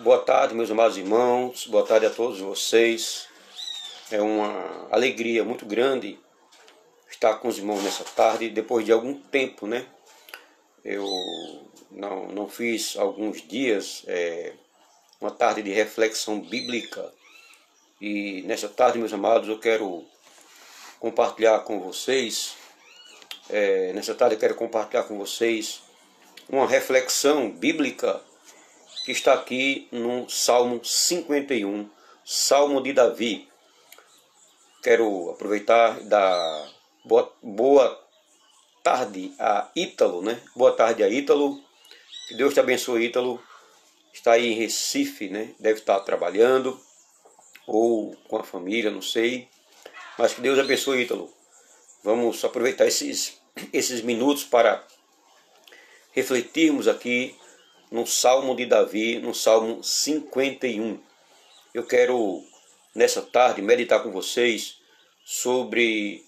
Boa tarde, meus amados irmãos, boa tarde a todos vocês. É uma alegria muito grande estar com os irmãos nessa tarde, depois de algum tempo, né? Eu não fiz alguns dias uma tarde de reflexão bíblica, e nessa tarde, meus amados, eu quero compartilhar com vocês, uma reflexão bíblica que está aqui no Salmo 51, Salmo de Davi. Quero aproveitar e dar boa tarde a Ítalo, né? Boa tarde a Ítalo. Que Deus te abençoe, Ítalo. Está aí em Recife, né? Deve estar trabalhando ou com a família, não sei. Mas que Deus abençoe, Ítalo. Vamos aproveitar esses minutos para refletirmos aqui no Salmo de Davi, no Salmo 51. Eu quero, nessa tarde, meditar com vocês sobre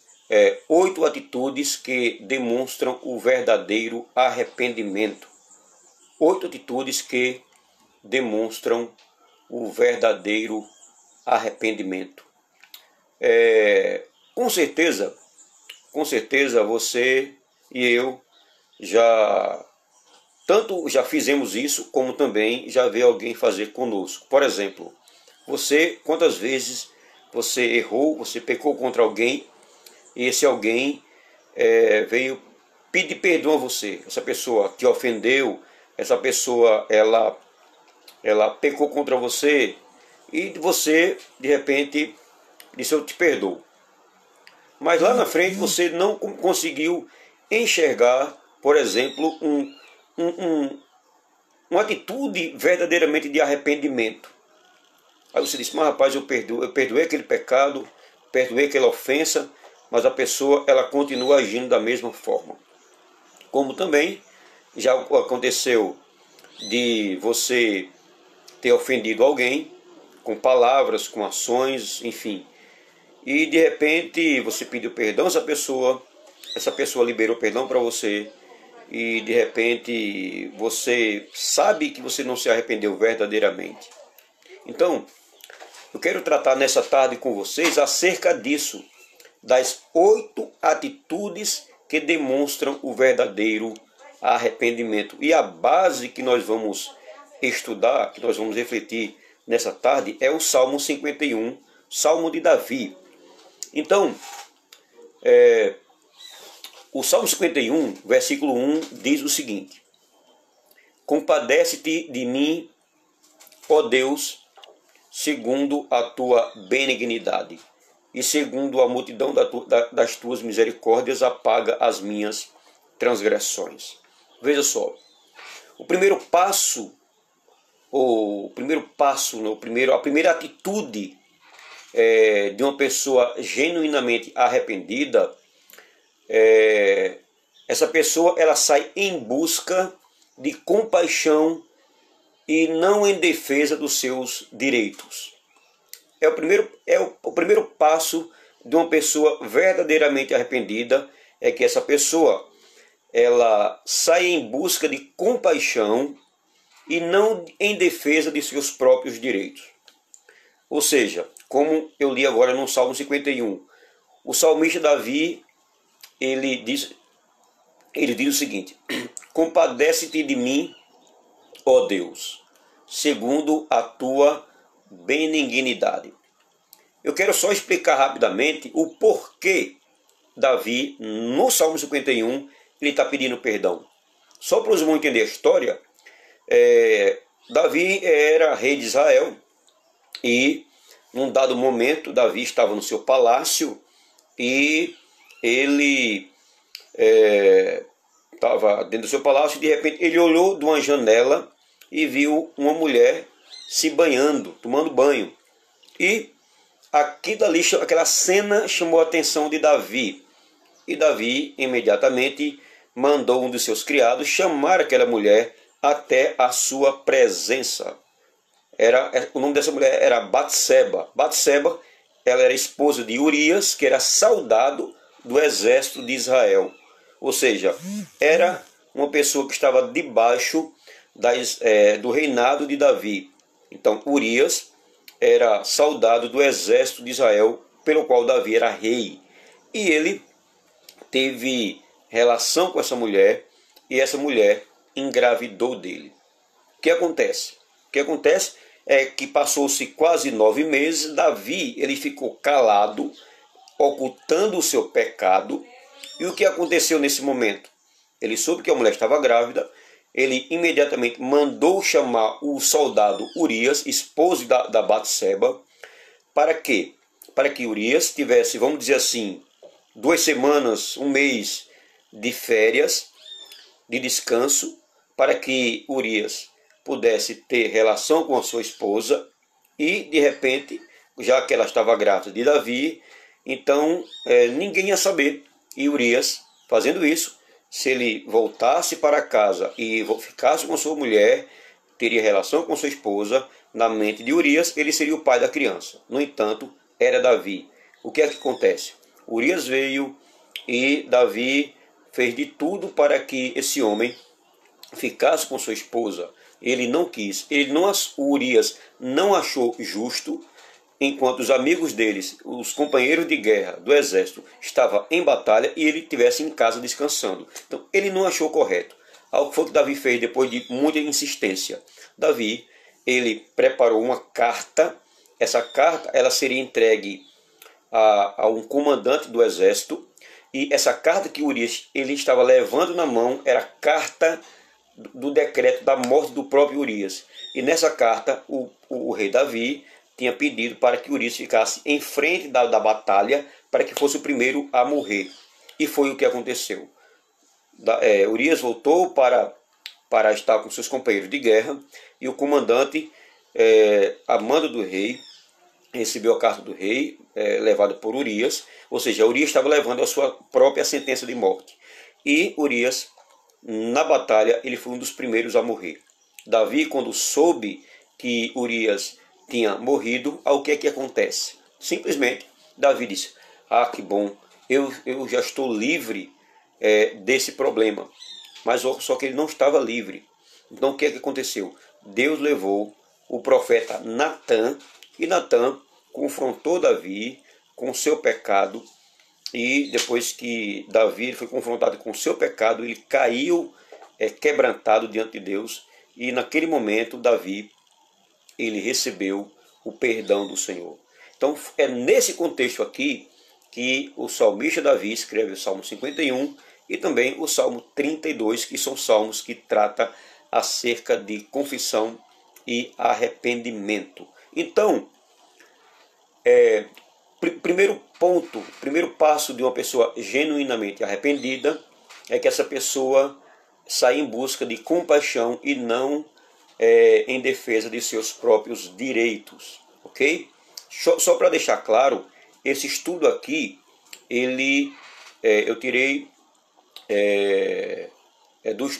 8 atitudes que demonstram o verdadeiro arrependimento. 8 atitudes que demonstram o verdadeiro arrependimento. Com certeza você e eu já fizemos isso, como também já vê alguém fazer conosco. Por exemplo, quantas vezes você errou, você pecou contra alguém, e esse alguém veio pedir perdão a você. Essa pessoa te ofendeu, essa pessoa ela pecou contra você, e você de repente disse: eu te perdoo. Mas lá na frente você não conseguiu enxergar, por exemplo, uma atitude verdadeiramente de arrependimento. Aí você disse: mas rapaz, eu perdoei aquele pecado, perdoei aquela ofensa, mas a pessoa ela continua agindo da mesma forma. Como também já aconteceu de você ter ofendido alguém com palavras, com ações, enfim, e de repente você pediu perdão a essa pessoa liberou perdão para você, e de repente você sabe que você não se arrependeu verdadeiramente. Então, eu quero tratar nessa tarde com vocês acerca disso, das 8 atitudes que demonstram o verdadeiro arrependimento. E a base que nós vamos estudar, que nós vamos refletir nessa tarde, é o Salmo 51, Salmo de Davi. Então, o Salmo 51, versículo 1, diz o seguinte: compadece-te de mim, ó Deus, segundo a tua benignidade, e segundo a multidão das tuas misericórdias, apaga as minhas transgressões. Veja só, a primeira atitude de uma pessoa genuinamente arrependida, essa pessoa ela sai em busca de compaixão e não em defesa dos seus direitos. O primeiro passo de uma pessoa verdadeiramente arrependida é que essa pessoa ela sai em busca de compaixão e não em defesa de seus próprios direitos. Ou seja, como eu li agora no Salmo 51, o salmista Davi, ele diz o seguinte: compadece-te de mim, ó Deus, segundo a tua benignidade. Eu quero só explicar rapidamente o porquê Davi, no Salmo 51, ele está pedindo perdão. Só para os irmãos entender a história, Davi era rei de Israel, e num dado momento Davi estava no seu palácio, e ele estava dentro do seu palácio, e de repente ele olhou de uma janela e viu uma mulher se banhando, tomando banho. E aquela cena chamou a atenção de Davi. E Davi imediatamente mandou um dos seus criados chamar aquela mulher até a sua presença. O nome dessa mulher era Batseba. Batseba, ela era esposa de Urias, que era soldado do exército de Israel. Ou seja, era uma pessoa que estava debaixo do reinado de Davi. Então Urias era soldado do exército de Israel, pelo qual Davi era rei. E ele teve relação com essa mulher, e essa mulher engravidou dele. O que acontece? O que acontece é que passou-se quase 9 meses, Davi ele ficou calado, ocultando o seu pecado. E o que aconteceu nesse momento? Ele soube que a mulher estava grávida, ele imediatamente mandou chamar o soldado Urias, esposo da Batseba. Para quê? Para que Urias tivesse, vamos dizer assim, 2 semanas, um mês de férias, de descanso, para que Urias pudesse ter relação com a sua esposa e, de repente, já que ela estava grávida de Davi, então ninguém ia saber. E Urias, fazendo isso, se ele voltasse para casa e ficasse com sua mulher, teria relação com sua esposa, na mente de Urias, ele seria o pai da criança. No entanto, era Davi. O que é que acontece? Urias veio e Davi fez de tudo para que esse homem ficasse com sua esposa. Ele não quis. Urias não achou justo, enquanto os amigos deles, os companheiros de guerra do exército, estavam em batalha e ele estivesse em casa descansando. Então ele não achou correto. Algo que foi que Davi fez depois de muita insistência. Davi, ele preparou uma carta. Essa carta ela seria entregue a um comandante do exército. E essa carta que Urias ele estava levando na mão era a carta do decreto da morte do próprio Urias. E nessa carta o rei Davi tinha pedido para que Urias ficasse em frente da batalha para que fosse o primeiro a morrer. E foi o que aconteceu. Urias voltou para estar com seus companheiros de guerra e o comandante, a mando do rei, recebeu a carta do rei, levada por Urias, ou seja, Urias estava levando a sua própria sentença de morte. E Urias, na batalha, ele foi um dos primeiros a morrer. Davi, quando soube que Urias tinha morrido, o que é que acontece? Simplesmente, Davi disse, que bom, eu já estou livre desse problema. Mas só que ele não estava livre. Então o que é que aconteceu? Deus levou o profeta Natã, e Natã confrontou Davi com o seu pecado, e depois que Davi foi confrontado com o seu pecado, ele caiu quebrantado diante de Deus, e naquele momento Davi ele recebeu o perdão do Senhor. Então é nesse contexto aqui que o salmista Davi escreve o Salmo 51 e também o Salmo 32, que são salmos que tratam acerca de confissão e arrependimento. Então, primeiro passo de uma pessoa genuinamente arrependida é que essa pessoa sai em busca de compaixão e não em defesa de seus próprios direitos, ok? Só para deixar claro, esse estudo aqui, eu tirei,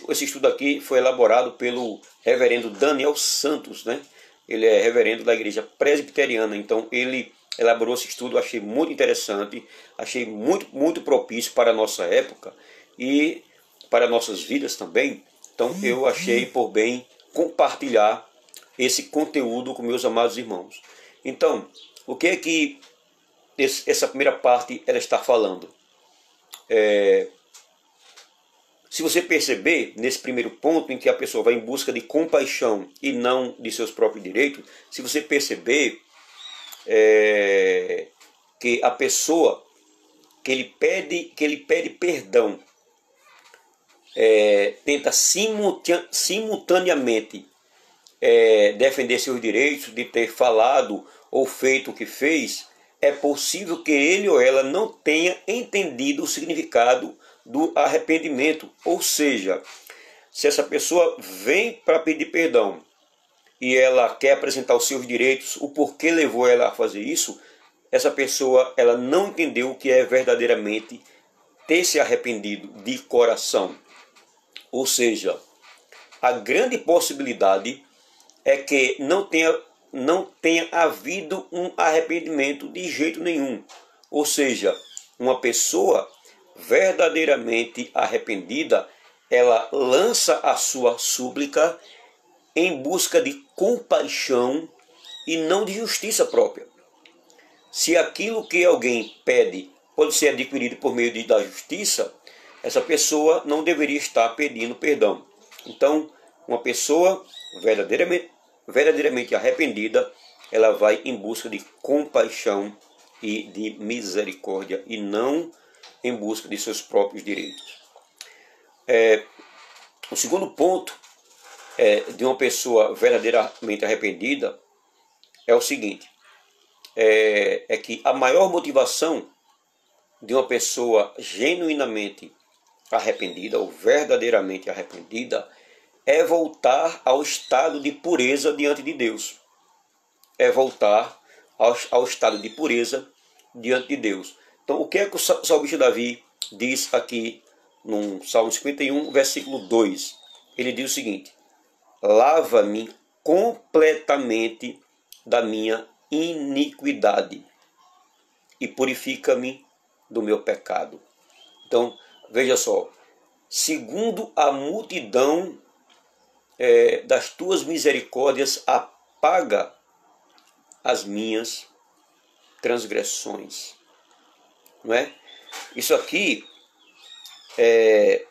esse estudo aqui foi elaborado pelo reverendo Daniel Santos, né? Ele é reverendo da igreja presbiteriana, então ele elaborou esse estudo, achei muito interessante, achei muito propício para a nossa época e para nossas vidas também. Então eu achei por bem compartilhar esse conteúdo com meus amados irmãos. Então, o que é que essa primeira parte ela está falando? Se você perceber, nesse primeiro ponto em que a pessoa vai em busca de compaixão e não de seus próprios direitos, se você perceber que a pessoa que ele pede perdão tenta simultaneamente defender seus direitos de ter falado ou feito o que fez, é possível que ele ou ela não tenha entendido o significado do arrependimento. Ou seja, se essa pessoa vem para pedir perdão e ela quer apresentar os seus direitos, o porquê levou ela a fazer isso, essa pessoa ela não entendeu o que é verdadeiramente ter se arrependido de coração. Ou seja, a grande possibilidade é que não tenha havido um arrependimento de jeito nenhum. Ou seja, uma pessoa verdadeiramente arrependida, ela lança a sua súplica em busca de compaixão e não de justiça própria. Se aquilo que alguém pede pode ser adquirido por meio da justiça, essa pessoa não deveria estar pedindo perdão. Então, uma pessoa verdadeiramente arrependida, ela vai em busca de compaixão e de misericórdia e não em busca de seus próprios direitos. O segundo ponto de uma pessoa verdadeiramente arrependida é o seguinte, é que a maior motivação de uma pessoa genuinamente arrependida ou verdadeiramente arrependida é voltar ao estado de pureza diante de Deus. É voltar ao estado de pureza diante de Deus. Então, o que é que o salmista Davi diz aqui no Salmo 51, versículo 2? Ele diz o seguinte: lava-me completamente da minha iniquidade e purifica-me do meu pecado. Então, veja só, segundo a multidão das tuas misericórdias, apaga as minhas transgressões. Não é? Isso aqui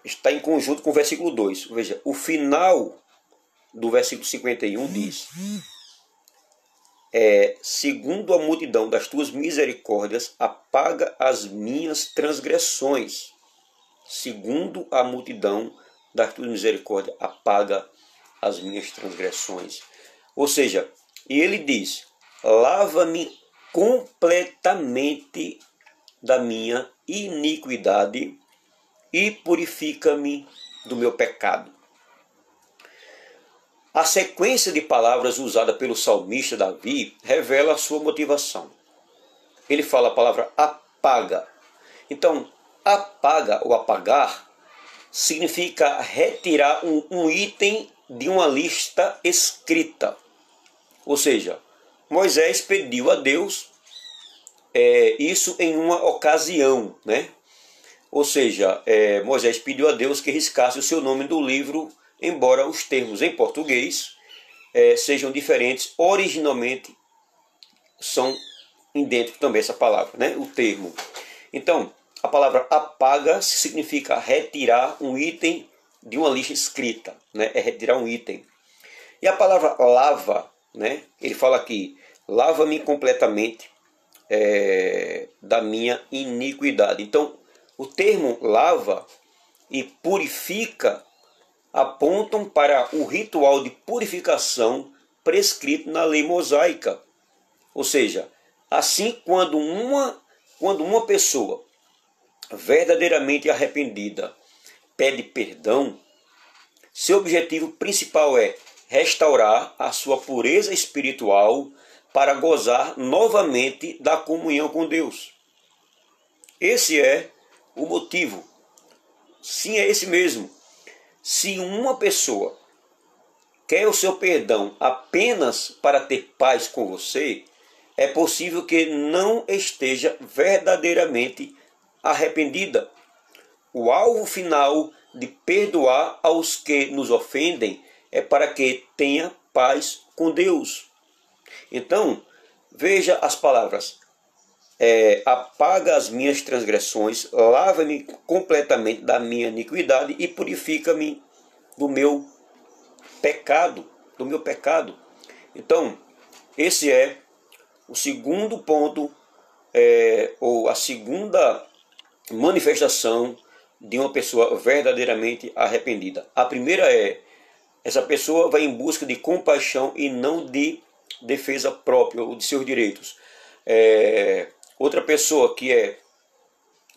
está em conjunto com o versículo 2. Veja, o final do versículo 51 diz: segundo a multidão das tuas misericórdias, apaga as minhas transgressões. Segundo a multidão das tuas misericórdias, apaga as minhas transgressões. Ou seja, e ele diz: lava-me completamente da minha iniquidade e purifica-me do meu pecado. A sequência de palavras usada pelo salmista Davi revela a sua motivação. Ele fala a palavra apaga. Então, apaga ou apagar significa retirar um item de uma lista escrita. Ou seja, Moisés pediu a Deus isso em uma ocasião, né? Ou seja, Moisés pediu a Deus que riscasse o seu nome do livro, embora os termos em português sejam diferentes, originalmente são idênticos também essa palavra, né? O termo. Então, a palavra apaga significa retirar um item de uma lista escrita, né? É retirar um item. E a palavra lava, né? Ele fala aqui: lava-me completamente da minha iniquidade. Então, o termo lava e purifica apontam para o ritual de purificação prescrito na lei mosaica. Ou seja, assim, quando uma pessoa verdadeiramente arrependida pede perdão, seu objetivo principal é restaurar a sua pureza espiritual para gozar novamente da comunhão com Deus. Esse é o motivo. Sim, é esse mesmo. Se uma pessoa quer o seu perdão apenas para ter paz com você, é possível que não esteja verdadeiramente arrependida. O alvo final de perdoar aos que nos ofendem é para que tenha paz com Deus. Então, veja as palavras: apaga as minhas transgressões, lava-me completamente da minha iniquidade e purifica-me do meu pecado, Então, esse é o segundo ponto, ou a segunda manifestação de uma pessoa verdadeiramente arrependida. A primeira essa pessoa vai em busca de compaixão e não de defesa própria ou de seus direitos.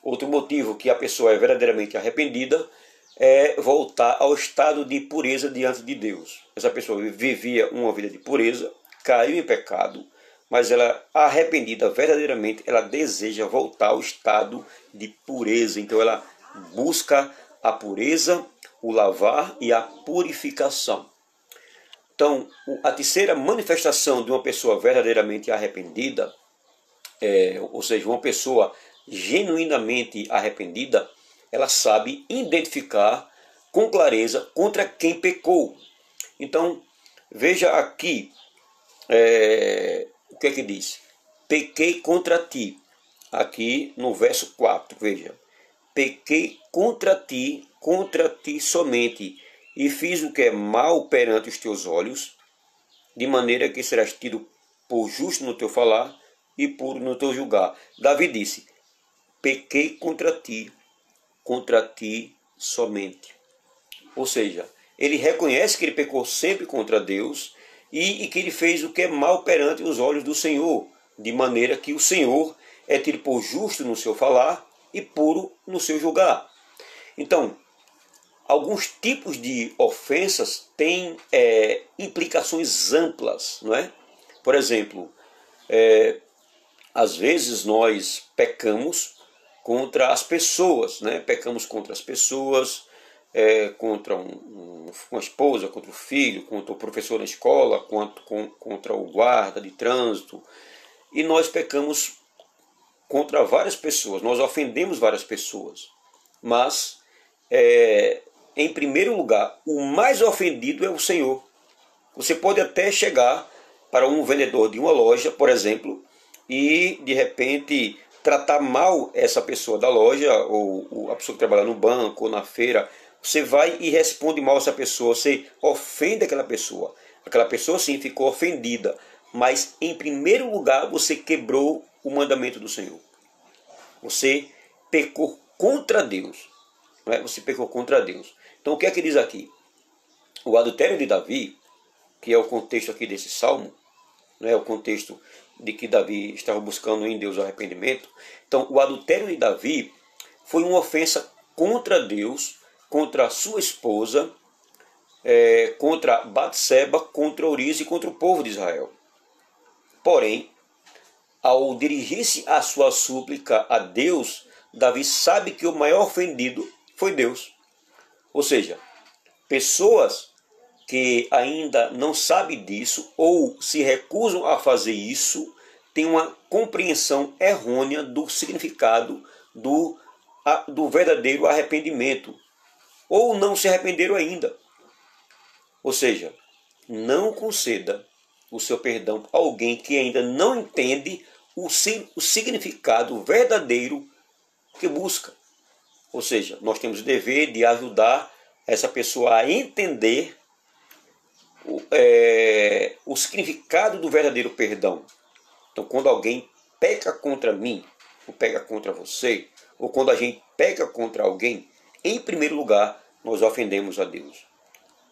Outro motivo que a pessoa é verdadeiramente arrependida é voltar ao estado de pureza diante de Deus. Essa pessoa vivia uma vida de pureza, caiu em pecado, mas ela, arrependida verdadeiramente, ela deseja voltar ao estado de pureza. Então ela busca a pureza, o lavar e a purificação. Então, a terceira manifestação de uma pessoa verdadeiramente arrependida, ou seja, uma pessoa genuinamente arrependida, ela sabe identificar com clareza contra quem pecou. Então, Veja aqui, o que é que diz? Pequei contra ti. Aqui no verso 4, veja. Pequei contra ti somente, e fiz o que é mal perante os teus olhos, de maneira que serás tido por justo no teu falar e puro no teu julgar. Davi disse, pequei contra ti somente. Ou seja, ele reconhece que ele pecou sempre contra Deus e que ele fez o que é mal perante os olhos do Senhor, de maneira que o Senhor é tido por justo no seu falar e puro no seu julgar. Então, alguns tipos de ofensas têm implicações amplas, não é? Por exemplo, às vezes nós pecamos contra as pessoas, né? Pecamos contra as pessoas, contra uma esposa, contra o filho, contra o professor na escola, contra o guarda de trânsito. E nós pecamos contra várias pessoas, nós ofendemos várias pessoas. Mas, em primeiro lugar, o mais ofendido é o Senhor. Você pode até chegar para um vendedor de uma loja, por exemplo, e de repente tratar mal essa pessoa da loja, ou a pessoa que trabalha no banco ou na feira. Você vai e responde mal a essa pessoa, você ofende aquela pessoa. Aquela pessoa sim ficou ofendida, mas em primeiro lugar você quebrou o mandamento do Senhor. Você pecou contra Deus. Não é? Você pecou contra Deus. Então o que é que diz aqui? O adultério de Davi, que é o contexto aqui desse salmo, o contexto de que Davi estava buscando em Deus o arrependimento. Então o adultério de Davi foi uma ofensa contra Deus, contra a sua esposa, contra Batseba, contra Urias e contra o povo de Israel. Porém, ao dirigir-se a sua súplica a Deus, Davi sabe que o maior ofendido foi Deus. Ou seja, pessoas que ainda não sabem disso ou se recusam a fazer isso, têm uma compreensão errônea do significado do verdadeiro arrependimento. Ou não se arrependeram ainda. Ou seja, não conceda o seu perdão a alguém que ainda não entende o significado verdadeiro que busca. Ou seja, nós temos o dever de ajudar essa pessoa a entender o significado do verdadeiro perdão. Então, quando alguém peca contra mim, ou peca contra você, ou quando a gente peca contra alguém, em primeiro lugar, nós ofendemos a Deus.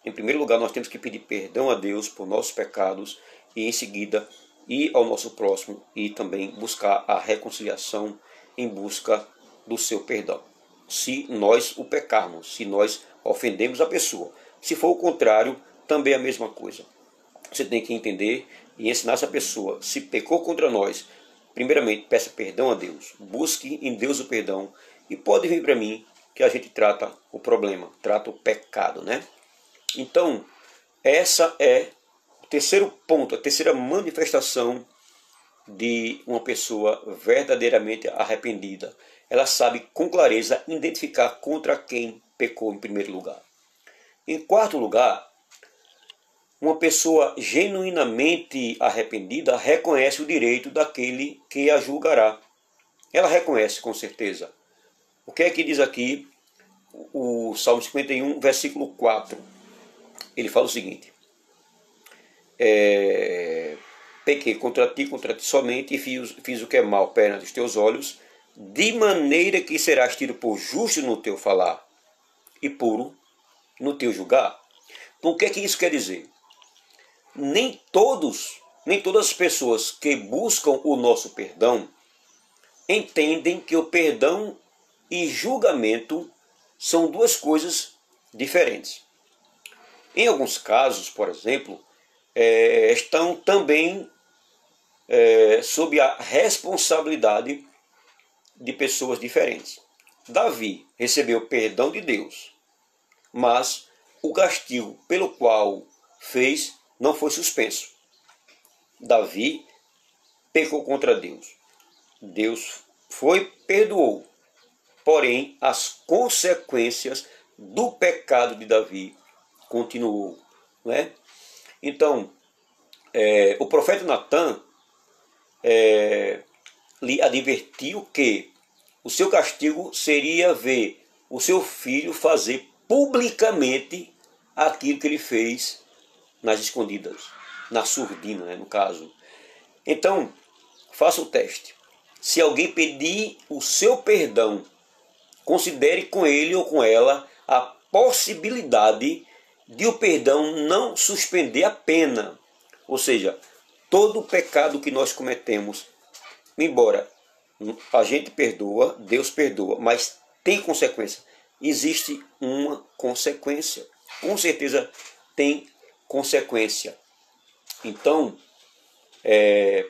Em primeiro lugar, nós temos que pedir perdão a Deus por nossos pecados e, em seguida, ir ao nosso próximo e também buscar a reconciliação em busca do seu perdão. Se nós o pecarmos, se nós ofendemos a pessoa. Se for o contrário, também é a mesma coisa. Você tem que entender e ensinar essa pessoa. Se pecou contra nós, primeiramente, peça perdão a Deus. Busque em Deus o perdão e pode vir para mim que a gente trata o problema, trata o pecado, né? Então, essa é o terceiro ponto, a terceira manifestação de uma pessoa verdadeiramente arrependida. Ela sabe com clareza identificar contra quem pecou em primeiro lugar. Em quarto lugar, uma pessoa genuinamente arrependida reconhece o direito daquele que a julgará. Ela reconhece com certeza. O que é que diz aqui o Salmo 51, versículo 4? Ele fala o seguinte: pequei contra ti somente, e fiz o que é mal perante os teus olhos, de maneira que serás tido por justo no teu falar e puro no teu julgar. Então o que é que isso quer dizer? Nem todas as pessoas que buscam o nosso perdão entendem que o perdão e julgamento são duas coisas diferentes. Em alguns casos, por exemplo, estão também sob a responsabilidade de pessoas diferentes. Davi recebeu perdão de Deus, mas o castigo pelo qual fez não foi suspenso. Davi pecou contra Deus. Deus perdoou. Porém, as consequências do pecado de Davi continuou, né? Então, o profeta Natan lhe advertiu que o seu castigo seria ver o seu filho fazer publicamente aquilo que ele fez nas escondidas, na surdina, né, no caso. Então, faça o teste. Se alguém pedir o seu perdão, considere com ele ou com ela a possibilidade de o perdão não suspender a pena. Ou seja, todo pecado que nós cometemos, embora a gente perdoa, Deus perdoa, mas tem consequência. Existe uma consequência. Com certeza tem consequência. Então,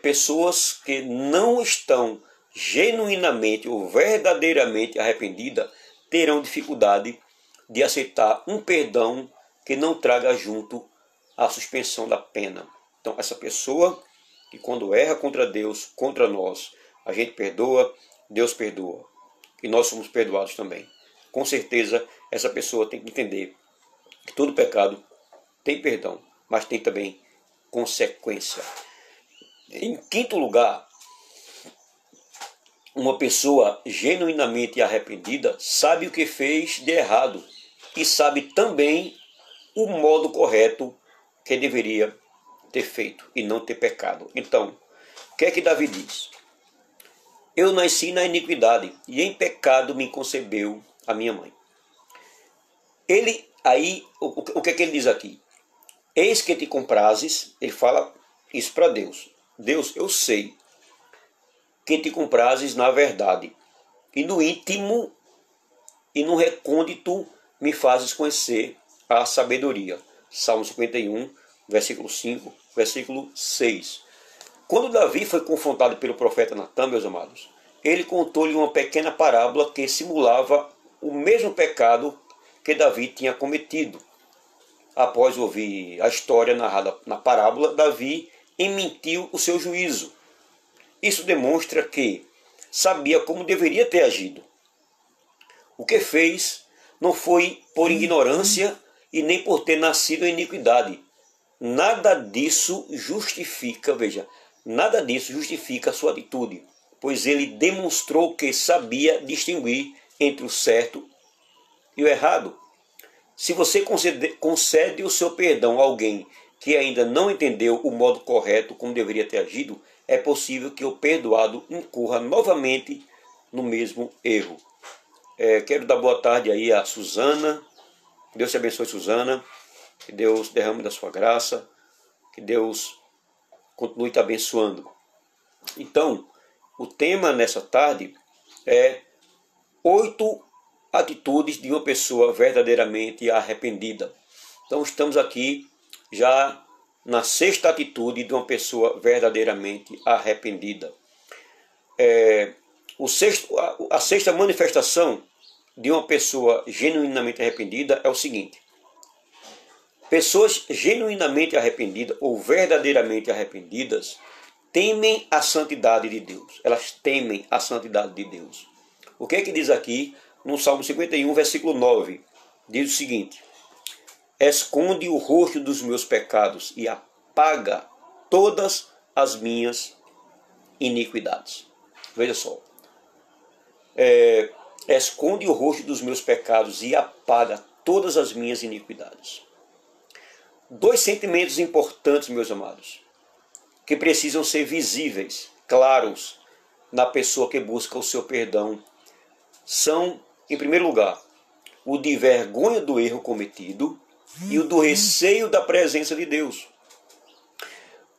pessoas que não estão genuinamente ou verdadeiramente arrependidas terão dificuldade de aceitar um perdão que não traga junto a suspensão da pena. Então, essa pessoa que quando erra contra Deus, contra nós, a gente perdoa, Deus perdoa. E nós somos perdoados também. Com certeza, essa pessoa tem que entender que todo pecado tem perdão, mas tem também consequência. Em quinto lugar, uma pessoa genuinamente arrependida sabe o que fez de errado e sabe também o modo correto que deveria ter feito e não ter pecado. Então, o que é que Davi diz? Eu nasci na iniquidade e em pecado me concebeu a minha mãe. Ele aí, o que é que ele diz aqui? Eis que te comprases, ele fala isso para Deus. Deus, eu sei que te comprases na verdade, e no íntimo e no recôndito me fazes conhecer a sabedoria. Salmo 51, versículo 5, versículo 6. Quando Davi foi confrontado pelo profeta Natan, meus amados, ele contou-lhe uma pequena parábola que simulava o mesmo pecado que Davi tinha cometido. Após ouvir a história narrada na parábola, Davi emitiu o seu juízo. Isso demonstra que sabia como deveria ter agido. O que fez não foi por ignorância e nem por ter nascido em iniquidade. Nada disso justifica, veja, nada disso justifica a sua atitude, pois ele demonstrou que sabia distinguir entre o certo e o errado. Se você concede o seu perdão a alguém que ainda não entendeu o modo correto como deveria ter agido, é possível que o perdoado incorra novamente no mesmo erro. Quero dar boa tarde aí a Suzana. Deus te abençoe, Suzana. Que Deus derrame da sua graça. Que Deus continue te abençoando. Então, o tema nessa tarde é 8 atitudes de uma pessoa verdadeiramente arrependida. Então, estamos aqui já na 6ª atitude de uma pessoa verdadeiramente arrependida. A 6ª manifestação de uma pessoa genuinamente arrependida é o seguinte: pessoas genuinamente arrependidas ou verdadeiramente arrependidas temem a santidade de Deus. Elas temem a santidade de Deus. O que é que diz aqui no Salmo 51, versículo 9? Diz o seguinte: esconde o rosto dos meus pecados e apaga todas as minhas iniquidades. Veja só. Esconde o rosto dos meus pecados e apaga todas as minhas iniquidades. 2 sentimentos importantes, meus amados, que precisam ser visíveis, claros, na pessoa que busca o seu perdão, são, em primeiro lugar, o de vergonha do erro cometido e o do receio da presença de Deus.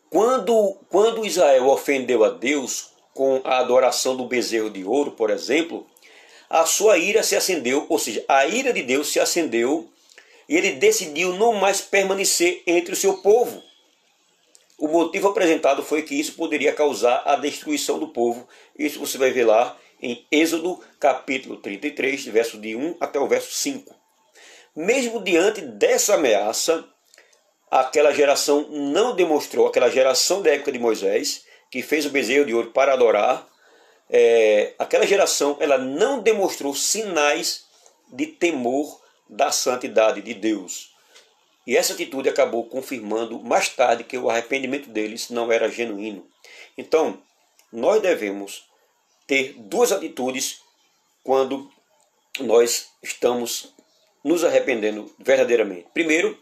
Quando Israel ofendeu a Deus com a adoração do bezerro de ouro, por exemplo, a sua ira se acendeu, ou seja, a ira de Deus se acendeu e ele decidiu não mais permanecer entre o seu povo. O motivo apresentado foi que isso poderia causar a destruição do povo. Isso você vai ver lá em Êxodo capítulo 33, verso de 1 até o verso 5. Mesmo diante dessa ameaça, aquela geração não demonstrou, aquela geração da época de Moisés, que fez o bezerro de ouro para adorar, aquela geração ela não demonstrou sinais de temor da santidade de Deus. E essa atitude acabou confirmando mais tarde que o arrependimento deles não era genuíno. Então, nós devemos ter duas atitudes quando nós estamos nos arrependendo verdadeiramente. Primeiro,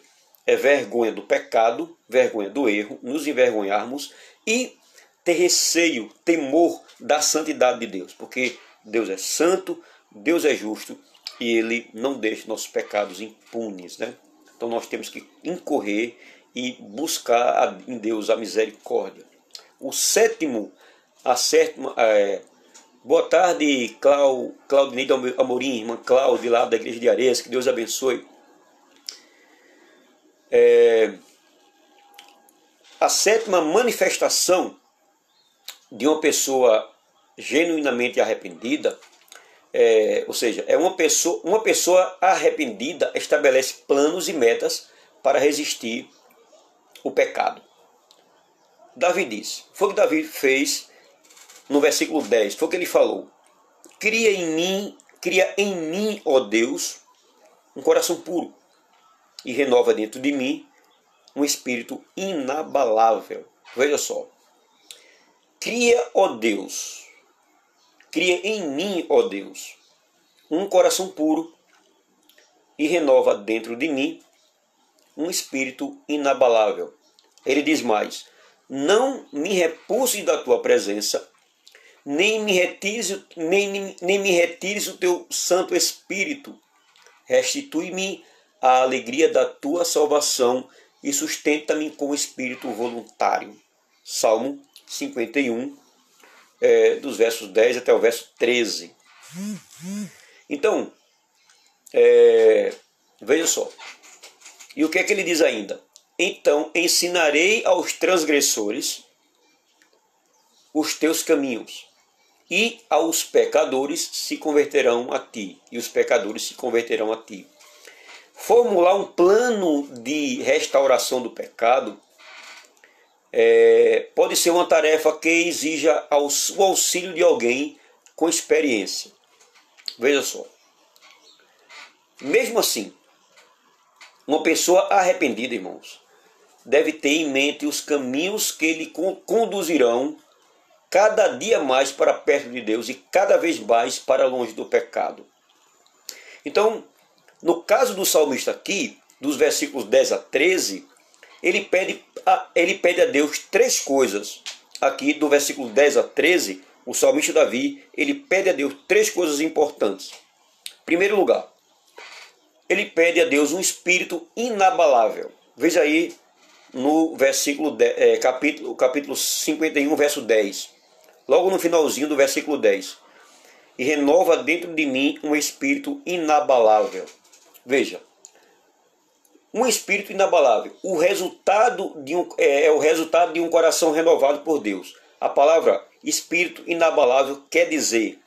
é vergonha do pecado, vergonha do erro, nos envergonharmos e ter receio, temor da santidade de Deus, porque Deus é santo, Deus é justo e Ele não deixa nossos pecados impunes, né? Então nós temos que incorrer e buscar em Deus a misericórdia. Boa tarde, Claudineide Amorim, irmã Cláudia, lá da Igreja de Areias, que Deus abençoe. A sétima manifestação de uma pessoa genuinamente arrependida, ou seja, uma pessoa arrependida estabelece planos e metas para resistir o pecado. Davi disse, foi o que Davi fez no versículo 10, foi o que ele falou: cria em mim, ó Deus, um coração puro e renova dentro de mim um espírito inabalável. Veja só, cria, ó Deus, cria em mim, ó Deus, um coração puro e renova dentro de mim um espírito inabalável. Ele diz mais: não me repulses da tua presença, nem me retires o teu Santo Espírito. Restitui-me a alegria da tua salvação e sustenta-me com espírito voluntário. Salmo 51, dos versos 10 até o verso 13. Então, veja só. E o que é que ele diz ainda? Então ensinarei aos transgressores os teus caminhos, e aos pecadores se converterão a ti. E os pecadores se converterão a ti. Formular um plano de restauração do pecado pode ser uma tarefa que exija o auxílio de alguém com experiência. Veja só. Mesmo assim, uma pessoa arrependida, irmãos, deve ter em mente os caminhos que lhe conduzirão cada dia mais para perto de Deus e cada vez mais para longe do pecado. Então, no caso do salmista aqui, dos versículos 10 a 13, ele pede a Deus três coisas. Aqui, do versículo 10 a 13, o salmista Davi, ele pede a Deus três coisas importantes. Em primeiro lugar, ele pede a Deus um espírito inabalável. Veja aí no capítulo 51, verso 10. Logo no finalzinho do versículo 10. E renova dentro de mim um espírito inabalável. Veja, um espírito inabalável. O resultado é o resultado de um coração renovado por Deus. A palavra espírito inabalável quer dizer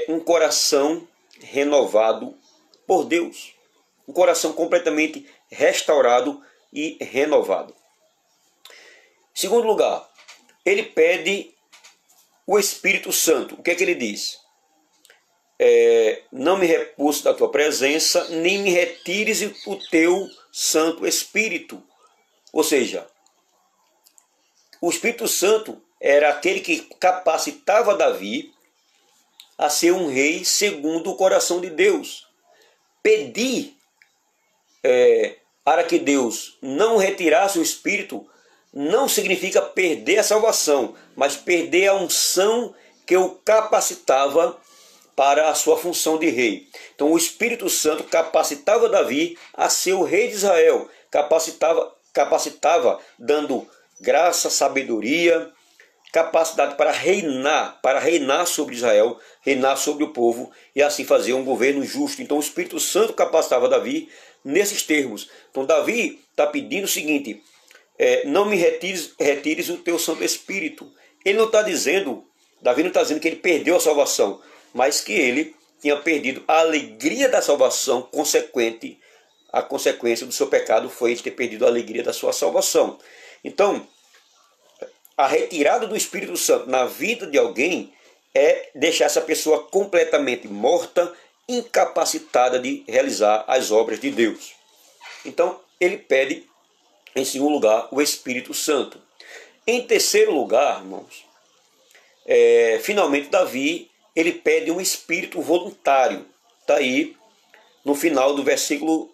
um coração renovado por Deus. Um coração completamente restaurado e renovado. Em segundo lugar, ele pede o Espírito Santo. O que é que ele diz? Não me repulse da tua presença, nem me retires o teu Santo Espírito. Ou seja, o Espírito Santo era aquele que capacitava Davi a ser um rei segundo o coração de Deus. Pedir para que Deus não retirasse o Espírito não significa perder a salvação, mas perder a unção que o capacitava para a sua função de rei. Então o Espírito Santo capacitava Davi a ser o rei de Israel, capacitava dando graça, sabedoria, capacidade para reinar sobre Israel, reinar sobre o povo e assim fazer um governo justo. Então o Espírito Santo capacitava Davi nesses termos. Então Davi está pedindo o seguinte: não me retires o teu Santo Espírito. Ele não está dizendo, Davi não está dizendo que ele perdeu a salvação, mas que ele tinha perdido a alegria da salvação a consequência do seu pecado foi ele ter perdido a alegria da sua salvação. Então, a retirada do Espírito Santo na vida de alguém é deixar essa pessoa completamente morta, incapacitada de realizar as obras de Deus. Então, ele pede, em segundo lugar, o Espírito Santo. Em terceiro lugar, irmãos, finalmente Davi, ele pede um espírito voluntário. Está aí no final do versículo,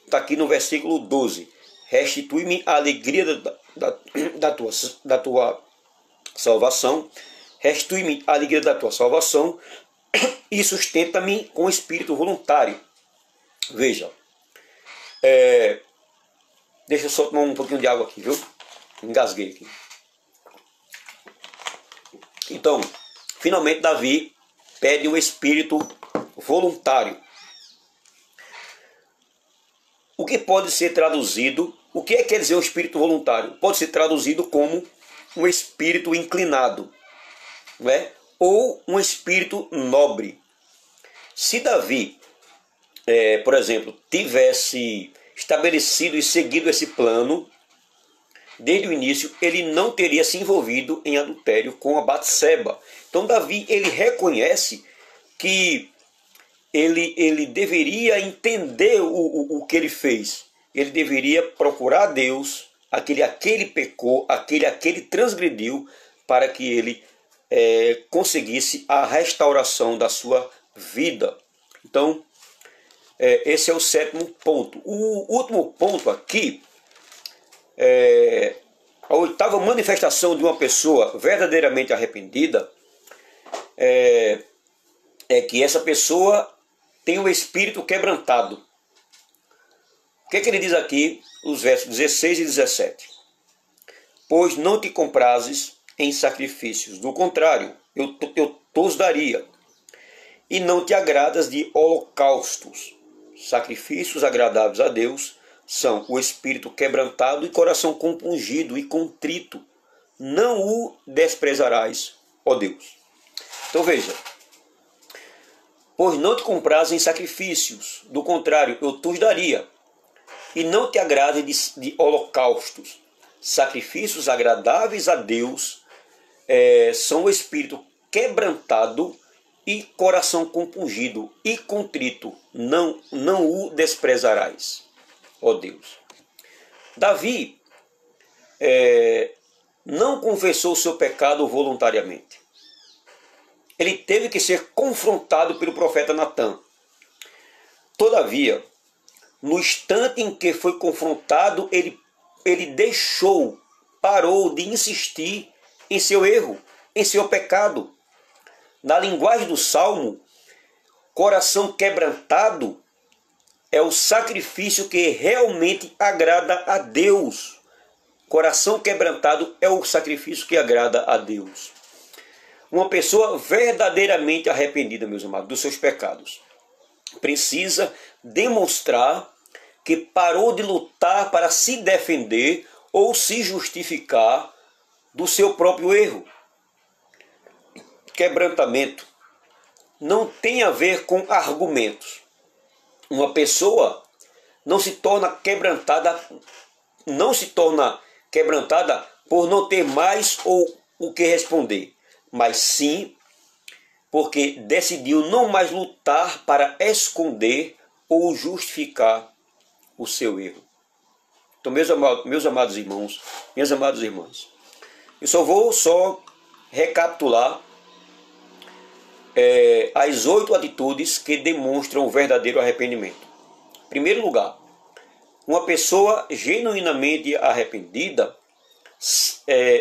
está aqui no versículo 12. Restitui-me a alegria da tua salvação, restitui-me a alegria da tua salvação e sustenta-me com o espírito voluntário. Veja, deixa eu só tomar um pouquinho de água aqui, viu? Engasguei aqui. Então, finalmente Davi pede um espírito voluntário. O que pode ser traduzido, o que quer dizer um espírito voluntário? Pode ser traduzido como um espírito inclinado, não é? Ou um espírito nobre. Se Davi, por exemplo, tivesse estabelecido e seguido esse plano, desde o início, ele não teria se envolvido em adultério com a Batseba. Então Davi, ele reconhece que ele deveria entender o que ele fez. Ele deveria procurar a Deus, aquele pecou, aquele transgrediu, para que ele conseguisse a restauração da sua vida. Então, esse é o sétimo ponto. O último ponto aqui, a oitava manifestação de uma pessoa verdadeiramente arrependida, é que essa pessoa tem o espírito quebrantado. O que ele diz aqui, os versos 16 e 17? Pois não te comprases em sacrifícios, do contrário, eu os daria. E não te agradas de holocaustos. Sacrifícios agradáveis a Deus são o espírito quebrantado e coração compungido e contrito. Não o desprezarás, ó Deus. Então veja, pois não te compras em sacrifícios, do contrário, eu os daria. E não te agrades de holocaustos. Sacrifícios agradáveis a Deus são o espírito quebrantado e coração compungido e contrito. Não o desprezarás, ó Deus. Davi não confessou o seu pecado voluntariamente. Ele teve que ser confrontado pelo profeta Natã. Todavia, no instante em que foi confrontado, ele parou de insistir em seu erro, em seu pecado. Na linguagem do Salmo, coração quebrantado é o sacrifício que realmente agrada a Deus. Coração quebrantado é o sacrifício que agrada a Deus. Uma pessoa verdadeiramente arrependida, meus amados, dos seus pecados, precisa demonstrar que parou de lutar para se defender ou se justificar do seu próprio erro. Quebrantamento não tem a ver com argumentos. Uma pessoa não se torna quebrantada por não ter mais ou o que responder, mas sim porque decidiu não mais lutar para esconder ou justificar o seu erro. Então, meus amados irmãos, minhas amadas irmãs, eu vou recapitular as 8 atitudes que demonstram o verdadeiro arrependimento. Em primeiro lugar, uma pessoa genuinamente arrependida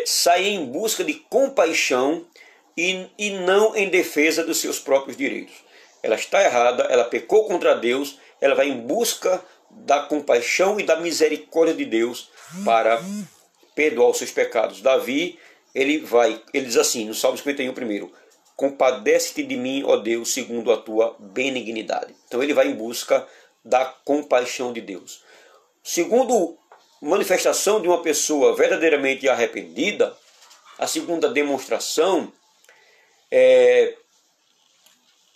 sai em busca de compaixão e não em defesa dos seus próprios direitos. Ela está errada, ela pecou contra Deus, ela vai em busca da compaixão e da misericórdia de Deus para perdoar os seus pecados. Davi, ele diz assim, no Salmo 51 primeiro: compadece-te de mim, ó Deus, segundo a tua benignidade. Então ele vai em busca da compaixão de Deus. Segundo manifestação de uma pessoa verdadeiramente arrependida, a segunda demonstração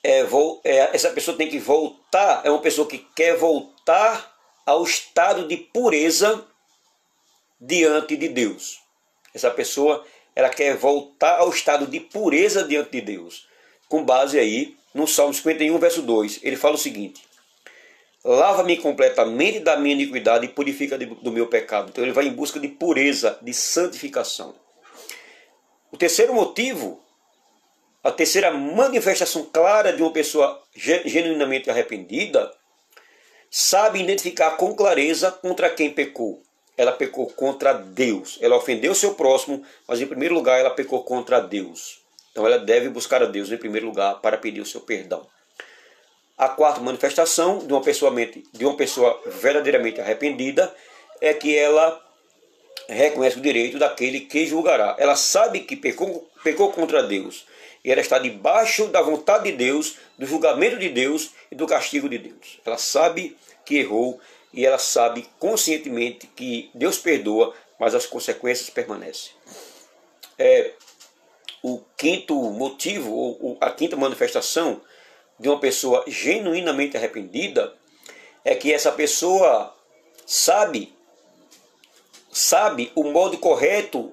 essa pessoa tem que voltar, é uma pessoa que quer voltar ao estado de pureza diante de Deus. Essa pessoa, ela quer voltar ao estado de pureza diante de Deus. Com base aí no Salmo 51, verso 2, ele fala o seguinte: lava-me completamente da minha iniquidade e purifica do meu pecado. Então ele vai em busca de pureza, de santificação. O terceiro motivo, a terceira manifestação clara de uma pessoa genuinamente arrependida, sabe identificar com clareza contra quem pecou. Ela pecou contra Deus. Ela ofendeu seu próximo, mas em primeiro lugar ela pecou contra Deus. Então ela deve buscar a Deus em primeiro lugar para pedir o seu perdão. A quarta manifestação de uma pessoa verdadeiramente arrependida é que ela reconhece o direito daquele que julgará. Ela sabe que pecou contra Deus. E ela está debaixo da vontade de Deus, do julgamento de Deus e do castigo de Deus. Ela sabe que errou e ela sabe conscientemente que Deus perdoa, mas as consequências permanecem. O quinto motivo, ou a quinta manifestação de uma pessoa genuinamente arrependida é que essa pessoa sabe o modo correto.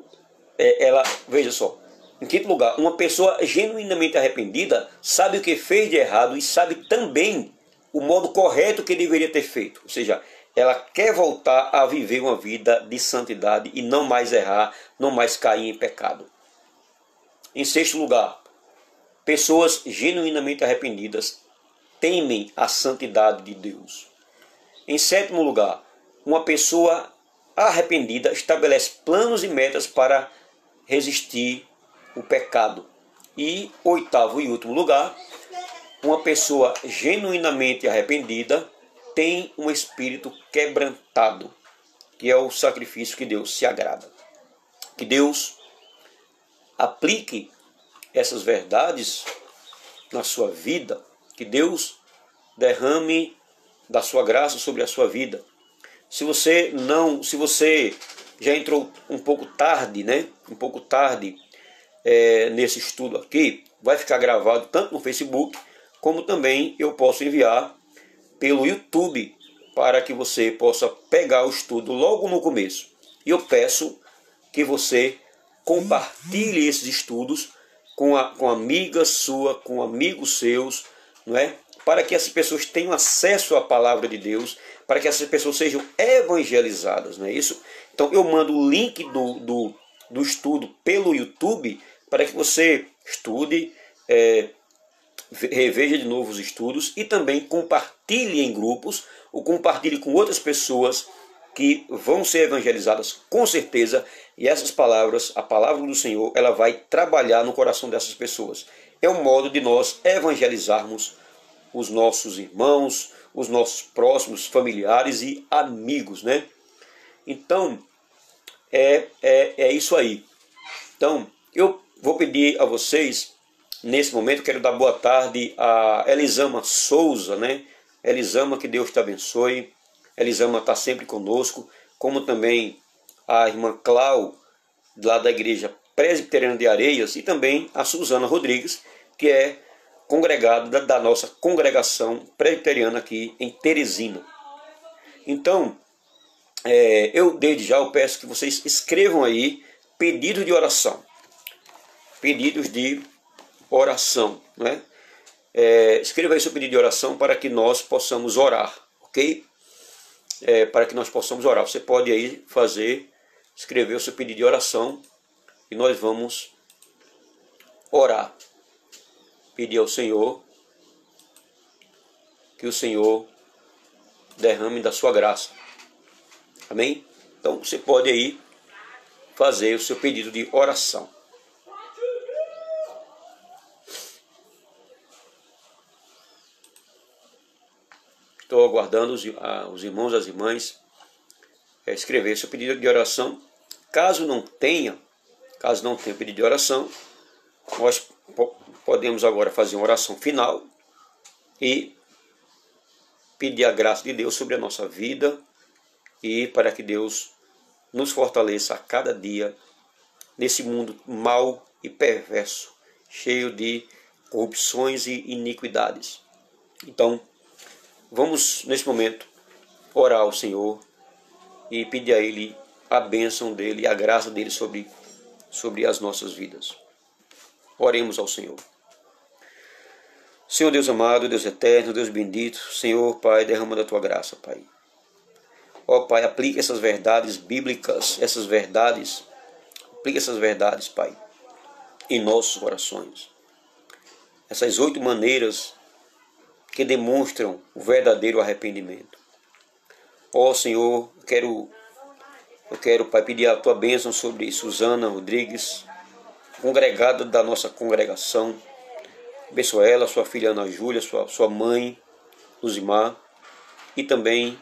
Veja só, em quinto lugar, uma pessoa genuinamente arrependida sabe o que fez de errado e sabe também o modo correto que deveria ter feito. Ou seja, ela quer voltar a viver uma vida de santidade e não mais errar, não mais cair em pecado. Em sexto lugar, pessoas genuinamente arrependidas temem a santidade de Deus. Em sétimo lugar, uma pessoa arrependida estabelece planos e metas para resistir o pecado. E oitavo e último lugar, uma pessoa genuinamente arrependida tem um espírito quebrantado, que é o sacrifício que Deus se agrada. Que Deus aplique essas verdades na sua vida, que Deus derrame da sua graça sobre a sua vida. Se você já entrou um pouco tarde, nesse estudo aqui, vai ficar gravado tanto no Facebook, como também eu posso enviar pelo YouTube, para que você possa pegar o estudo logo no começo. E eu peço que você compartilhe esses estudos com amiga sua, com amigos seus, não é? Para que essas pessoas tenham acesso à palavra de Deus, para que essas pessoas sejam evangelizadas, não é isso? Então eu mando o link do estudo pelo YouTube para que você estude, reveja de novo os estudos e também compartilhe em grupos ou compartilhe com outras pessoas que vão ser evangelizadas com certeza, e essas palavras, a palavra do Senhor, ela vai trabalhar no coração dessas pessoas. É um modo de nós evangelizarmos os nossos irmãos, os nossos próximos, familiares e amigos, né? Então, é isso aí. Então, eu vou pedir a vocês, nesse momento, quero dar boa tarde a Elisama Souza, né? Elisama, que Deus te abençoe. Elisama está sempre conosco, como também a irmã Clau, lá da Igreja Presbiteriana de Areias, e também a Suzana Rodrigues, que é congregada da nossa congregação presbiteriana aqui em Teresina. Então, eu desde já eu peço que vocês escrevam aí pedidos de oração. Pedidos de oração, né? Escreva aí seu pedido de oração para que nós possamos orar, ok? Para que nós possamos orar. Você pode aí escrever o seu pedido de oração e nós vamos orar. Pedir ao Senhor que o Senhor derrame da sua graça. Amém? Então você pode aí fazer o seu pedido de oração. Estou aguardando os irmãos e as irmãs escrever seu pedido de oração. Caso não tenha pedido de oração, nós podemos agora fazer uma oração final e pedir a graça de Deus sobre a nossa vida e para que Deus nos fortaleça a cada dia nesse mundo mau e perverso, cheio de corrupções e iniquidades. Então, vamos nesse momento orar ao Senhor e pedir a Ele a bênção dEle e a graça dEle sobre as nossas vidas. Oremos ao Senhor. Senhor Deus amado, Deus eterno, Deus bendito, Senhor, Pai, derrama da tua graça, Pai. Ó Pai, aplique essas verdades bíblicas, aplique essas verdades, Pai, em nossos corações. Essas 8 maneiras que demonstram o verdadeiro arrependimento. Ó Senhor, eu quero, Pai, pedir a tua bênção sobre Suzana Rodrigues, congregada da nossa congregação. Abençoa ela, sua filha Ana Júlia, sua mãe, Luzimar, e também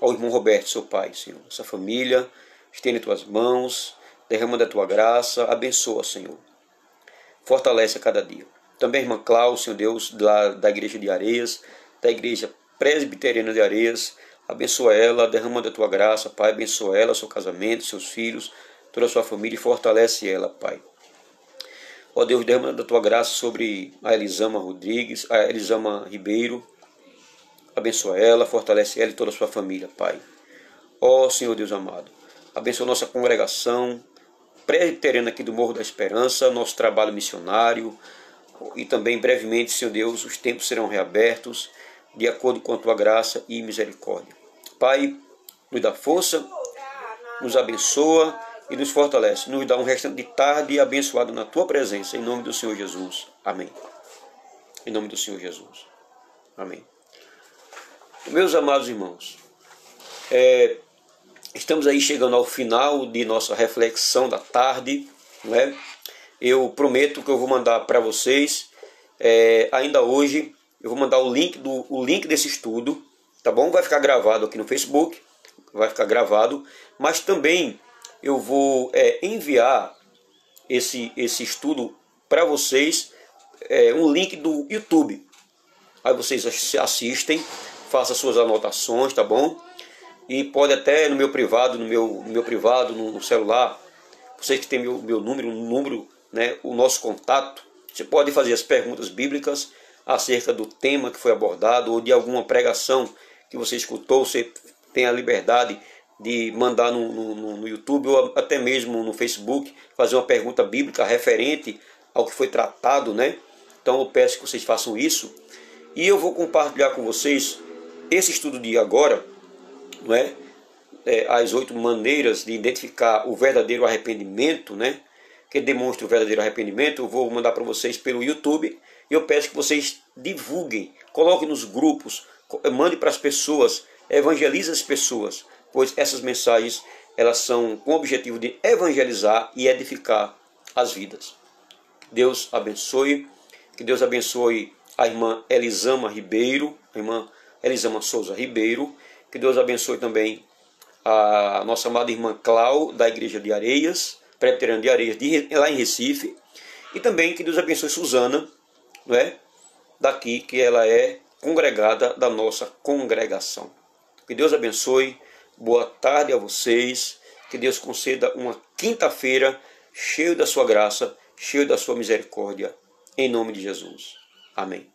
ao irmão Roberto, seu pai, Senhor. Essa família, estende tuas mãos, derrama da tua graça, abençoa, Senhor. Fortalece a cada dia. Também a irmã Cláudia, Senhor Deus, da igreja de Areias, da igreja presbiteriana de Areias, abençoa ela, derrama da tua graça, Pai, abençoa ela, seu casamento, seus filhos, toda a sua família, e fortalece ela, Pai. Ó Deus, derrama da tua graça sobre a Elisama Rodrigues, a Elisama Ribeiro. Abençoa ela, fortalece ela e toda a sua família, Pai. Ó Senhor Deus amado, abençoa nossa congregação presbiteriana aqui do Morro da Esperança, nosso trabalho missionário. E também brevemente, Senhor Deus, os tempos serão reabertos de acordo com a tua graça e misericórdia. Pai, nos dá força, nos abençoa e nos fortalece. Nos dá um restante de tarde abençoado na tua presença. Em nome do Senhor Jesus. Amém. Em nome do Senhor Jesus. Amém. Meus amados irmãos, estamos aí chegando ao final de nossa reflexão da tarde, não é? Eu prometo que eu vou mandar para vocês, ainda hoje, eu vou mandar o link desse estudo, tá bom? Vai ficar gravado aqui no Facebook, vai ficar gravado, mas também eu vou enviar esse estudo para vocês, um link do YouTube. Aí vocês assistem, façam suas anotações, tá bom? E pode até no meu privado, no celular, vocês que têm meu número, né, o nosso contato, você pode fazer as perguntas bíblicas acerca do tema que foi abordado ou de alguma pregação que você escutou. Você tem a liberdade de mandar no YouTube ou até mesmo no Facebook, fazer uma pergunta bíblica referente ao que foi tratado, né? Então eu peço que vocês façam isso. E eu vou compartilhar com vocês esse estudo de agora, não é? As 8 maneiras de identificar o verdadeiro arrependimento, né? Que demonstra o verdadeiro arrependimento. Eu vou mandar para vocês pelo YouTube. E eu peço que vocês divulguem, coloquem nos grupos, mande para as pessoas, evangelize as pessoas, pois essas mensagens elas são com o objetivo de evangelizar e edificar as vidas. Deus abençoe, que Deus abençoe a irmã Elisama Ribeiro, a irmã Elisama Souza Ribeiro, que Deus abençoe também a nossa amada irmã Cláudia, da igreja de Areias, presbiteriana de Areias, lá em Recife, e também que Deus abençoe Suzana, não é? Daqui, que ela é congregada da nossa congregação. Que Deus abençoe, boa tarde a vocês, que Deus conceda uma quinta-feira cheio da sua graça, cheio da sua misericórdia, em nome de Jesus. Amém.